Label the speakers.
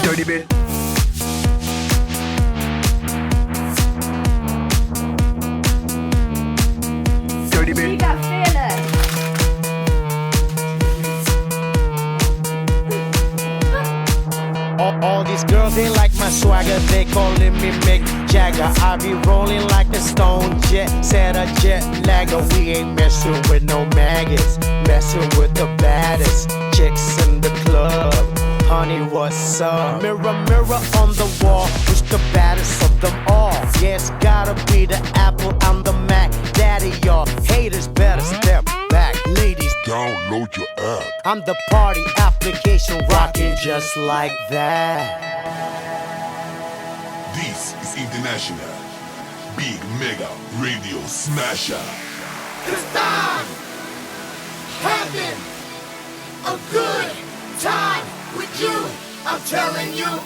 Speaker 1: Dirty bit. Dirty bit.
Speaker 2: You got fearless.
Speaker 3: All these girls, they like my swagger, they calling me Mick Jagger. I be rolling like a stone jet, set a jet lagger. We ain't messing with no maggots, messing with the baddest chicks in the club. Honey, what's up? Mirror, mirror on the wall, who's the baddest of them all? Yeah, it's gotta be the Apple, I'm the Mac. Daddy, y'all haters better step back. Ladies,
Speaker 4: download your app.
Speaker 3: I'm the party application rocking just like that.
Speaker 4: This is International Big Mega Radio Smasher.
Speaker 5: 'Cause I'm having a good time with you. I'm telling you,